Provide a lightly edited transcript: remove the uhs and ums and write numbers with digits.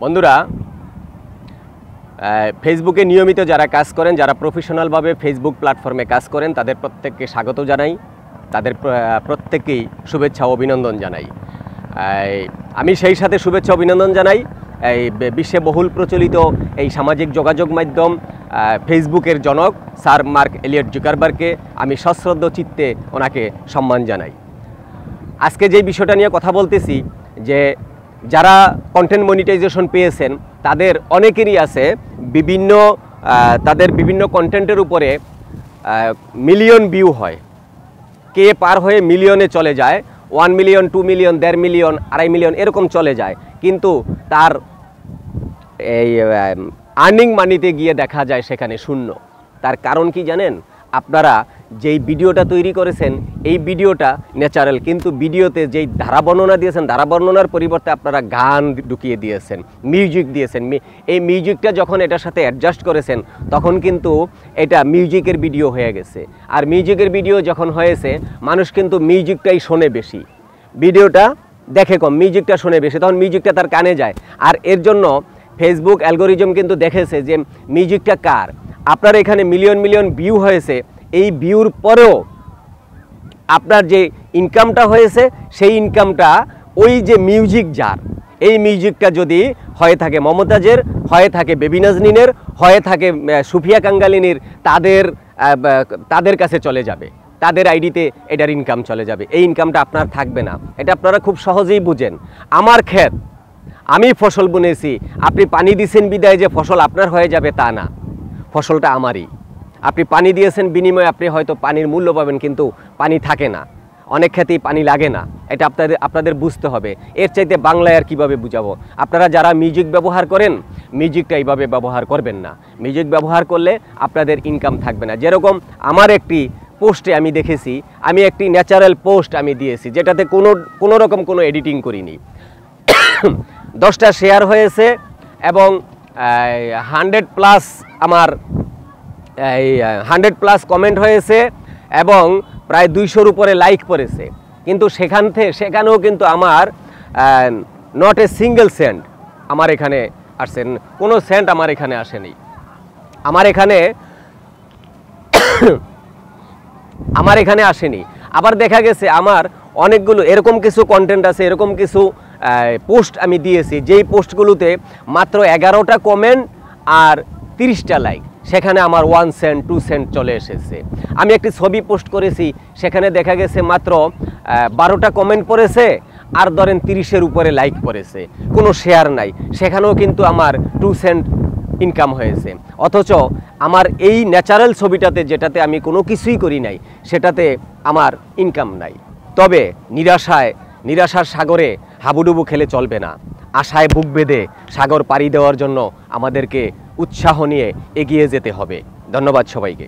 বন্ধুরা, ফেসবুকে নিয়মিত যারা কাজ করেন, যারা প্রফেশনালভাবে ফেসবুক প্ল্যাটফর্মে কাজ করেন, তাদের প্রত্যেককে স্বাগত জানাই, তাদের প্রত্যেককেই শুভেচ্ছা ও অভিনন্দন জানাই। আমি সেই সাথে শুভেচ্ছা অভিনন্দন জানাই এই বিশ্বে বহুল প্রচলিত এই সামাজিক যোগাযোগ মাধ্যম ফেসবুকের জনক স্যার মার্ক এলিয়ট জুকারবার্গকে আমি সশ্রদ্ধ চিত্তে ওনাকে সম্মান জানাই। আজকে যে বিষয়টা নিয়ে কথা বলতেছি, যে যারা কন্টেন্ট মনিটাইজেশন পেয়েছেন তাদের অনেকেরই আছে তাদের বিভিন্ন কন্টেন্টের উপরে মিলিয়ন ভিউ হয়, কে পার হয়ে মিলিয়নে চলে যায়, 1 মিলিয়ন, 2 মিলিয়ন, 1.5 মিলিয়ন, 2.5 মিলিয়ন এরকম চলে যায়, কিন্তু তার এই আর্নিং মানিতে গিয়ে দেখা যায় সেখানে শূন্য। তার কারণ কি জানেন? আপনারা যেই ভিডিওটা তৈরি করেছেন এই ভিডিওটা ন্যাচারাল, কিন্তু ভিডিওতে যেই ধারা বর্ণনা দিয়েছেন, ধারা বর্ণনার পরিবর্তে আপনারা গান ঢুকিয়ে দিয়েছেন, মিউজিক দিয়েছেন। এই মিউজিকটা যখন এটার সাথে অ্যাডজাস্ট করেছেন তখন কিন্তু এটা মিউজিকের ভিডিও হয়ে গেছে। আর মিউজিকের ভিডিও যখন হয়েছে, মানুষ কিন্তু মিউজিকটাই শোনে বেশি, ভিডিওটা দেখে কম, মিউজিকটা শোনে বেশি, তখন মিউজিকটা তার কানে যায়। আর এর জন্য ফেসবুক অ্যালগোরিজম কিন্তু দেখেছে যে মিউজিকটা কার। আপনার এখানে মিলিয়ন মিলিয়ন ভিউ হয়েছে, এই ভিউর পরেও আপনার যে ইনকামটা হয়েছে সেই ইনকামটা ওই যে মিউজিক যার, এই মিউজিকটা যদি হয়ে থাকে মমতাজের, হয়ে থাকে বেবি নাজনীনের, হয়ে থাকে সুফিয়া কাঙ্গালিনীর, তাদের কাছে চলে যাবে, তাদের আইডিতে এটার ইনকাম চলে যাবে। এই ইনকামটা আপনার থাকবে না। এটা আপনারা খুব সহজেই বুঝেন। আমার ক্ষেত, আমি ফসল বুনেছি, আপনি পানি দিয়েছেন বিদায় যে ফসল আপনার হয়ে যাবে তা না, ফসলটা আমারই। আপনি পানি দিয়েছেন, বিনিময়ে আপনি হয়তো পানির মূল্য পাবেন, কিন্তু পানি থাকে না, অনেক ক্ষেত্রেই পানি লাগে না। এটা আপনাদের বুঝতে হবে। এর চাইতে বাংলায় আর কীভাবে বুঝাবো? আপনারা যারা মিউজিক ব্যবহার করেন, মিউজিকটা এইভাবে ব্যবহার করবেন না। মিউজিক ব্যবহার করলে আপনাদের ইনকাম থাকবে না। যেরকম আমার একটি পোস্টে আমি দেখেছি, আমি একটি ন্যাচারাল পোস্ট আমি দিয়েছি, যেটাতে কোনো রকম কোনো এডিটিং করিনি। 10টা শেয়ার হয়েছে এবং 100+ আমার 100+ কমেন্ট হয়েছে এবং প্রায় 200-র উপরে লাইক পড়েছে, কিন্তু সেখানেও কিন্তু আমার নট এ সিঙ্গেল সেন্ট আমার এখানে আসছে, কোনো সেন্ট আমার এখানে আসেনি। আমার এখানে আসেনি। আবার দেখা গেছে আমার অনেকগুলো এরকম কিছু কন্টেন্ট আছে, এরকম কিছু পোস্ট আমি দিয়েছি, যেই পোস্টগুলোতে মাত্র 11টা কমেন্ট আর 30টা লাইক, সেখানে আমার 1 সেন্ট 2 সেন্ট চলে এসেছে। আমি একটি ছবি পোস্ট করেছি, সেখানে দেখা গেছে মাত্র 12টা কমেন্ট পড়েছে আর ধরেন 30-এর উপরে লাইক পড়েছে, কোনো শেয়ার নাই, সেখানেও কিন্তু আমার 2 সেন্ট ইনকাম হয়েছে। অথচ আমার এই ন্যাচারাল ছবিটাতে, যেটাতে আমি কোনো কিছুই করি নাই, সেটাতে আমার ইনকাম নাই। তবে নিরাশার সাগরে হাবুডুবু খেলে চলবে না। আশায় বুক বেঁধে সাগর পাড়ি দেওয়ার জন্য আমাদেরকে উৎসাহ নিয়ে এগিয়ে যেতে হবে। ধন্যবাদ সবাইকে।